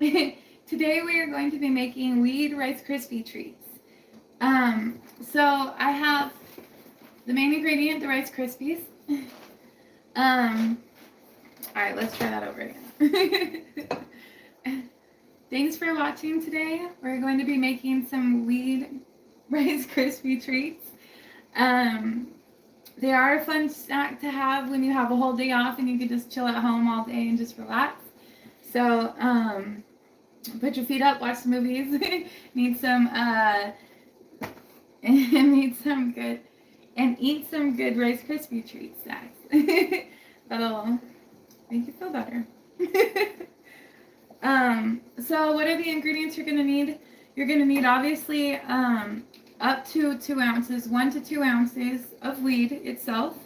Today we are going to be making weed Rice Krispie treats. So I have the main ingredient, the Rice Krispies. Alright, let's try that over again. Thanks for watching today. We're going to be making some weed Rice Krispie treats. They are a fun snack to have when you have a whole day off and you can just chill at home all day and just relax. So, put your feet up, watch some movies, need some good, and eat some good Rice Krispie treat snacks. That'll make you feel better. So what are the ingredients you're gonna need? You're gonna need obviously up to 2 ounces, 1 to 2 ounces of weed itself.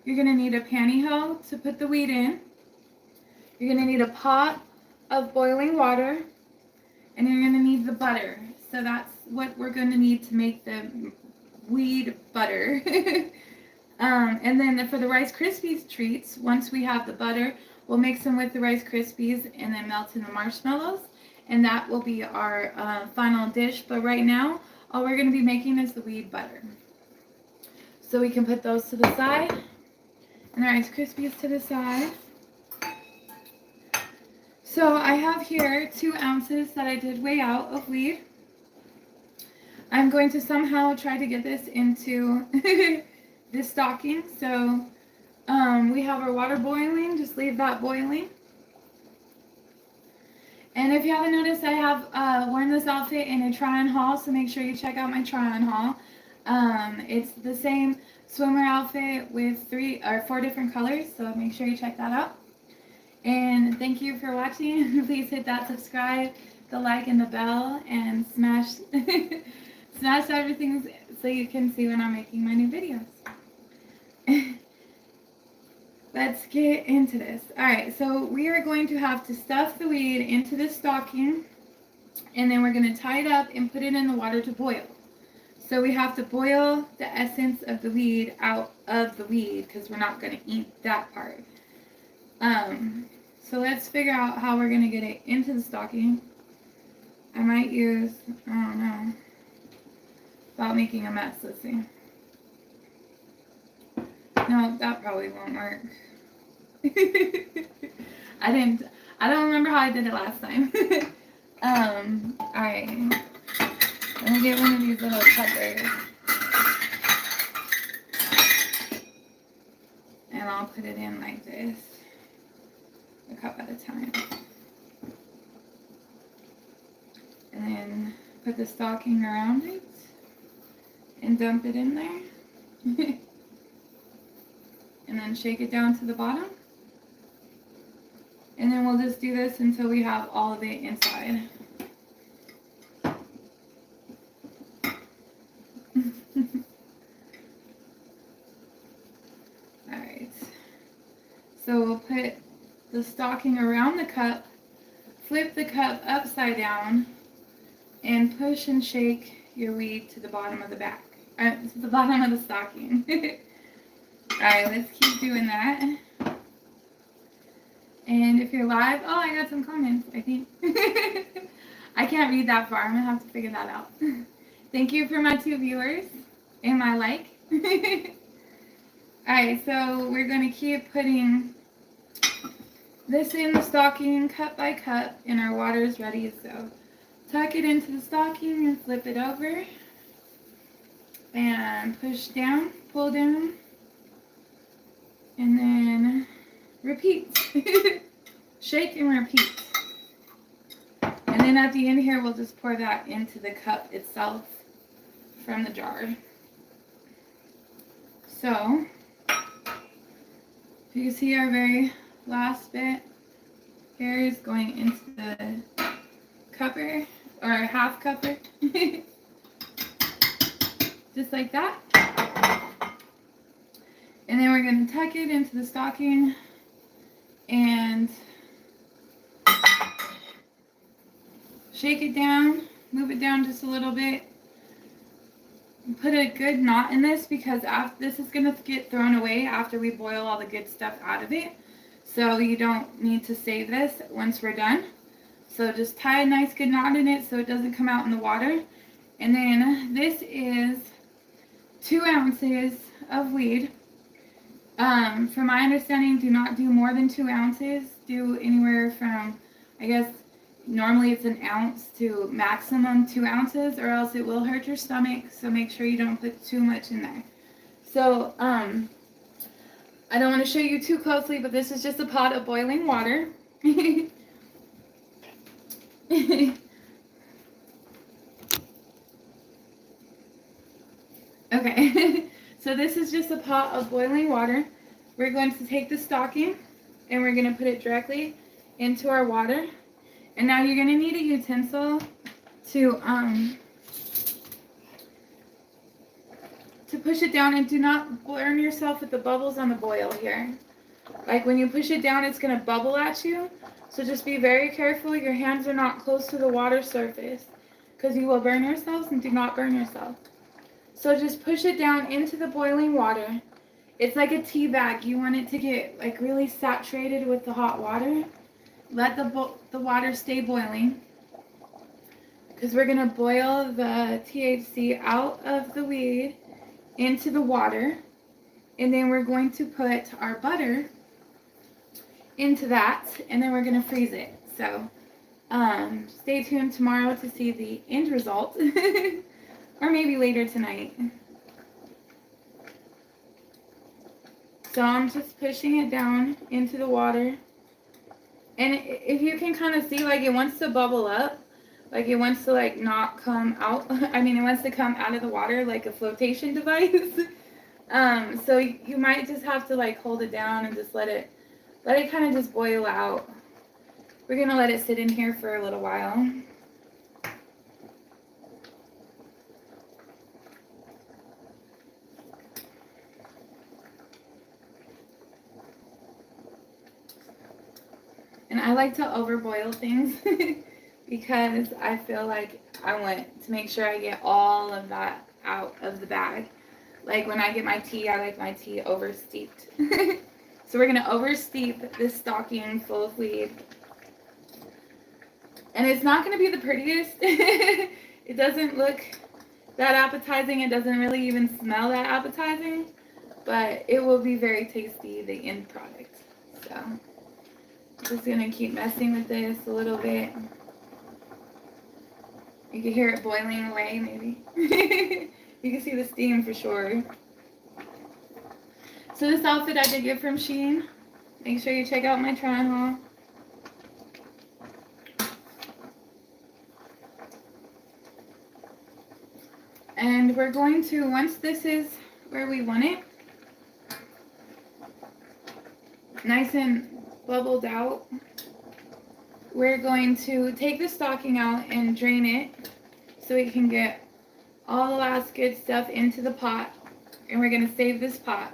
You're gonna need a pantyhose to put the weed in. You're gonna need a pot of boiling water, and you're going to need the butter. So that's what we're going to need to make the weed butter. And then for the Rice Krispies treats, once we have the butter, we'll mix them with the Rice Krispies and then melt in the marshmallows, and that will be our final dish. But right now, all we're going to be making is the weed butter. So we can put those to the side, and the Rice Krispies to the side. So I have here 2 ounces that I did weigh out of weed. I'm going to somehow try to get this into this stocking. So we have our water boiling, just leave that boiling. And if you haven't noticed, I have worn this outfit in a try-on haul, so make sure you check out my try-on haul. It's the same swimmer outfit with 3 or 4 different colors, so make sure you check that out. And thank you for watching. Please hit that subscribe, the like, and the bell, and smash smash everything so you can see when I'm making my new videos. Let's get into this. Alright, so we are going to have to stuff the weed into the stocking, and then we're going to tie it up and put it in the water to boil. So we have to boil the essence of the weed out of the weed because we're not going to eat that part. So let's figure out how we're going to get it into the stocking. I might use, I don't know, without making a mess. Let's see. No, that probably won't work. I don't remember how I did it last time. Alright. Let me get one of these little cuppers. And I'll put it in like this. A cup at a time. And then put the stocking around it and dump it in there. And then shake it down to the bottom. And then we'll just do this until we have all of it inside. Alright. So we'll put the stocking around the cup, flip the cup upside down, and push and shake your weed to the bottom of the back, to the bottom of the stocking. Alright, let's keep doing that. And if you're live, oh, I got some comments, I think. I can't read that far, I'm gonna have to figure that out. Thank you for my 2 viewers and my like. Alright, so we're gonna keep putting this in the stocking cup by cup, and our water is ready. So tuck it into the stocking and flip it over and push down, pull down, and then repeat. Shake and repeat. And then at the end here, we'll just pour that into the cup itself from the jar. So you can see our very last bit here is going into the cupper, or half cupper. Just like that. And then we're going to tuck it into the stocking and shake it down, move it down just a little bit. Put a good knot in this because this is going to get thrown away after we boil all the good stuff out of it. So you don't need to save this once we're done. So just tie a nice good knot in it so it doesn't come out in the water. And then this is 2 ounces of weed. From my understanding, do not do more than 2 ounces. Do anywhere from, I guess, normally it's an ounce to maximum 2 ounces, or else it will hurt your stomach. So make sure you don't put too much in there. So, I don't want to show you too closely, but this is just a pot of boiling water. Okay, so this is just a pot of boiling water. We're going to take the stocking and we're going to put it directly into our water. And now you're going to need a utensil to push it down, and do not burn yourself with the bubbles on the boil here. Like when you push it down, it's going to bubble at you. So just be very careful. Your hands are not close to the water surface because you will burn yourselves, and do not burn yourself. So just push it down into the boiling water. It's like a tea bag. You want it to get like really saturated with the hot water. Let the water stay boiling, because we're going to boil the THC out of the weed into the water. And then we're going to put our butter into that, and then we're going to freeze it. So stay tuned tomorrow to see the end result. Or maybe later tonight. So I'm just pushing it down into the water. And if you can kind of see, like, it wants to bubble up. Like, it wants to, like, not come out. I mean, it wants to come out of the water like a flotation device. So you might just have to, like, hold it down and just let it kind of just boil out. We're going to let it sit in here for a little while. And I like to overboil things because I feel like I want to make sure I get all of that out of the bag. Like when I get my tea, I like my tea oversteeped. So we're going to oversteep this stocking full of weed. And it's not going to be the prettiest. It doesn't look that appetizing. It doesn't really even smell that appetizing. But it will be very tasty, the end product. So just going to keep messing with this a little bit. You can hear it boiling away, maybe. You can see the steam for sure. So this outfit I did get from Shein. Make sure you check out my try-on haul. And we're going to, once this is where we want it, nice and bubbled out, we're going to take the stocking out and drain it so we can get all the last good stuff into the pot. And we're going to save this pot.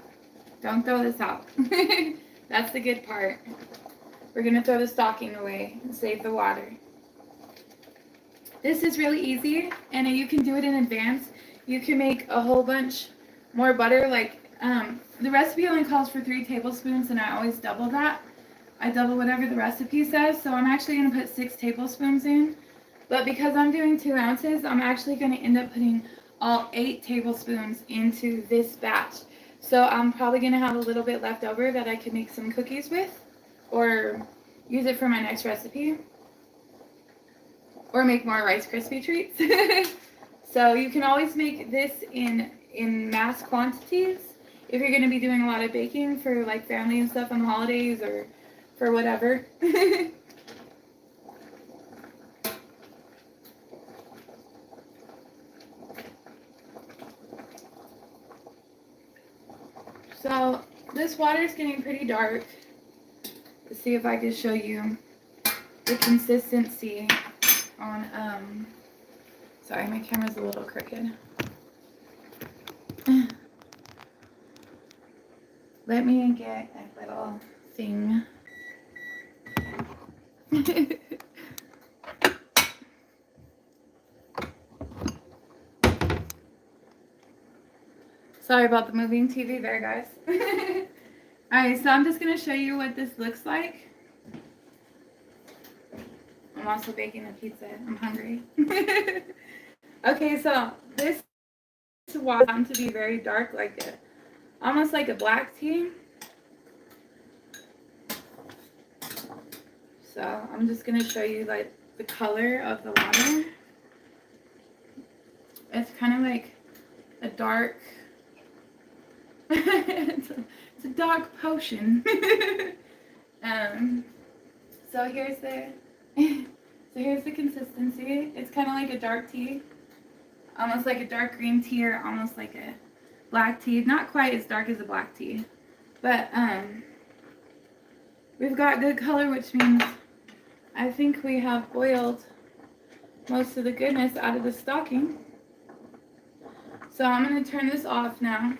Don't throw this out. That's the good part. We're going to throw the stocking away and save the water. This is really easy, and you can do it in advance. You can make a whole bunch more butter. Like the recipe only calls for 3 tablespoons, and I always double that. I double whatever the recipe says, so I'm actually going to put 6 tablespoons in. But because I'm doing 2 ounces, I'm actually going to end up putting all 8 tablespoons into this batch. So I'm probably going to have a little bit left over that I can make some cookies with, or use it for my next recipe, or make more Rice Krispie treats. So you can always make this in mass quantities if you're going to be doing a lot of baking for like family and stuff on the holidays, or for whatever. So this water is getting pretty dark. Let's see if I can show you the consistency on, sorry, my camera's a little crooked. Let me get a little thing. Sorry about the moving TV there, guys. Alright, so I'm just going to show you what this looks like. I'm also baking a pizza. I'm hungry. Okay, so this was found to be very dark, almost like a black tea. So I'm just gonna show you like the color of the water. It's kind of like a dark. it's a dark potion. So here's the consistency. It's kind of like a dark tea, almost like a dark green tea, or almost like a black tea. Not quite as dark as a black tea, but we've got good color, which means I think we have boiled most of the goodness out of the stocking. So I'm going to turn this off now.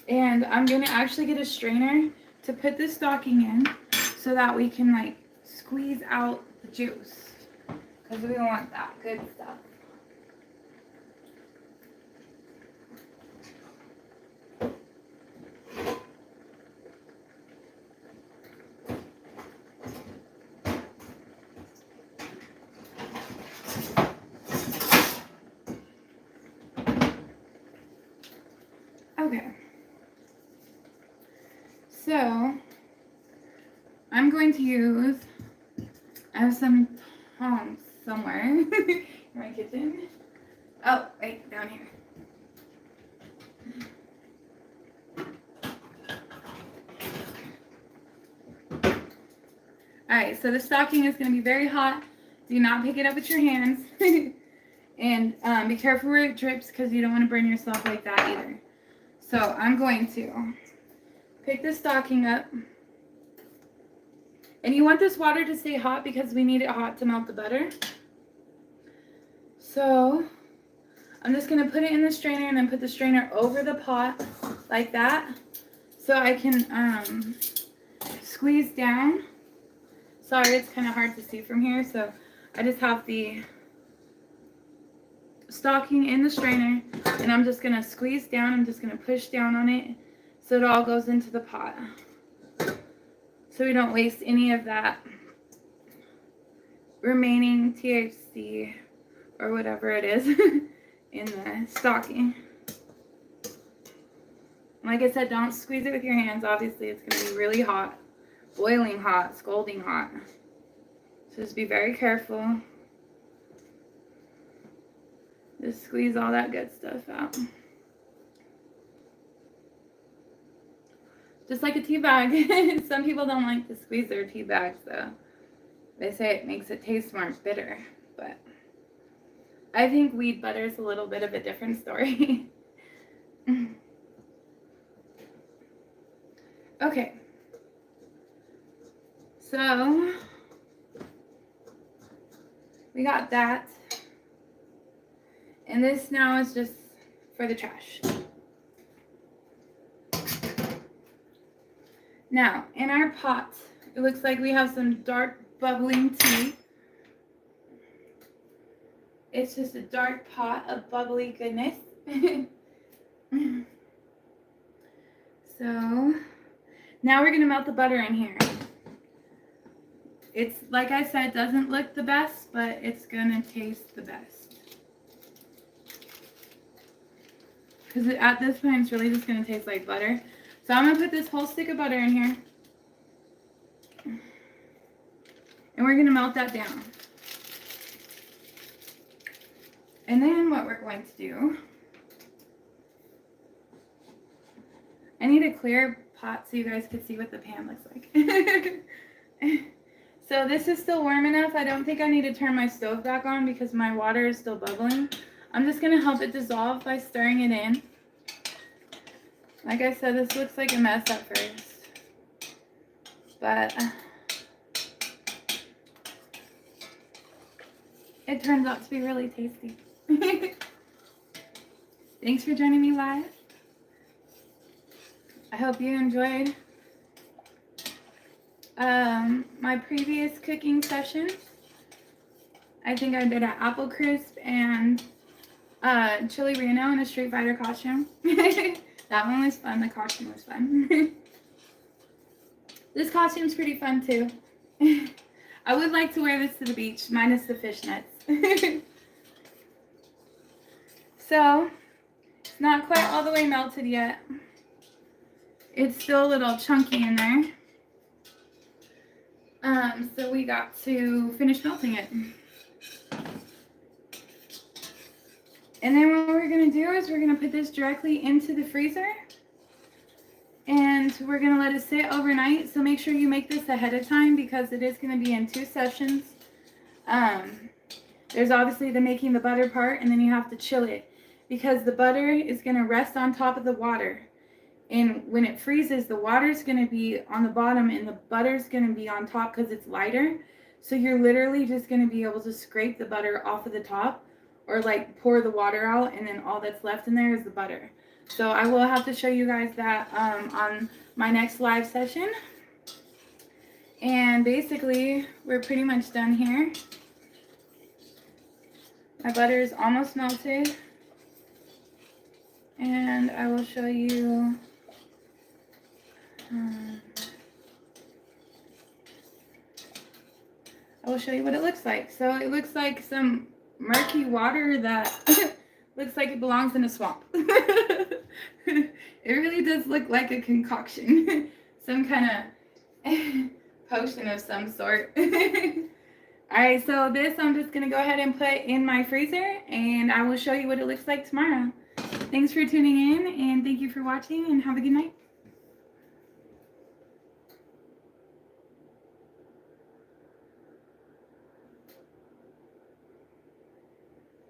And I'm going to actually get a strainer to put the stocking in so that we can like squeeze out the juice. Because we want that good stuff. Okay. So, I'm going to use, I have some tongs somewhere in my kitchen. Oh, wait, down here. Alright, so the stocking is going to be very hot. Do not pick it up with your hands. And be careful where it drips because you don't want to burn yourself like that either. So I'm going to pick the stocking up. And you want this water to stay hot because we need it hot to melt the butter. So I'm just going to put it in the strainer and then put the strainer over the pot like that. So I can squeeze down. Sorry, it's kind of hard to see from here. So I just have the stocking in the strainer and I'm just going to squeeze down. I'm just going to push down on it so it all goes into the pot. So we don't waste any of that remaining THC or whatever it is in the stocking. Like I said, don't squeeze it with your hands. Obviously, it's going to be really hot, boiling hot, scalding hot. So just be very careful. Just squeeze all that good stuff out. Just like a tea bag. Some people don't like to squeeze their tea bags, though. They say it makes it taste more bitter, but I think wheat butter is a little bit of a different story. Okay. So we got that. And this now is just for the trash. Now, in our pot, it looks like we have some dark bubbling tea. It's just a dark pot of bubbly goodness. So, now we're going to melt the butter in here. It's, like I said, doesn't look the best, but it's going to taste the best. Because at this point, it's really just going to taste like butter. So I'm going to put this whole stick of butter in here. And we're going to melt that down. And then what we're going to do, I need a clear pot so you guys can see what the pan looks like. So this is still warm enough. I don't think I need to turn my stove back on because my water is still bubbling. I'm just going to help it dissolve by stirring it in. Like I said, this looks like a mess at first. But it turns out to be really tasty. Thanks for joining me live. I hope you enjoyed my previous cooking sessions. I think I did an apple crisp and chili Reno in a Street Fighter costume. That one was fun. The costume was fun. This costume's pretty fun too. I would like to wear this to the beach, minus the fishnets. So, it's not quite all the way melted yet. It's still a little chunky in there. So we got to finish melting it. And then what we're going to do is we're going to put this directly into the freezer. And we're going to let it sit overnight. So make sure you make this ahead of time because it is going to be in 2 sessions. There's obviously the making the butter part, and then you have to chill it because the butter is going to rest on top of the water. And when it freezes, the water is going to be on the bottom and the butter is going to be on top because it's lighter. So you're literally just going to be able to scrape the butter off of the top or like pour the water out, and then all that's left in there is the butter. So I will have to show you guys that on my next live session. And basically, we're pretty much done here. My butter is almost melted. And I will show you what it looks like. So it looks like some murky water that looks like it belongs in a swamp. It really does look like a concoction. Some kind of potion of some sort. Alright, so this I'm just going to go ahead and put in my freezer, and I will show you what it looks like tomorrow. Thanks for tuning in, and thank you for watching, and have a good night.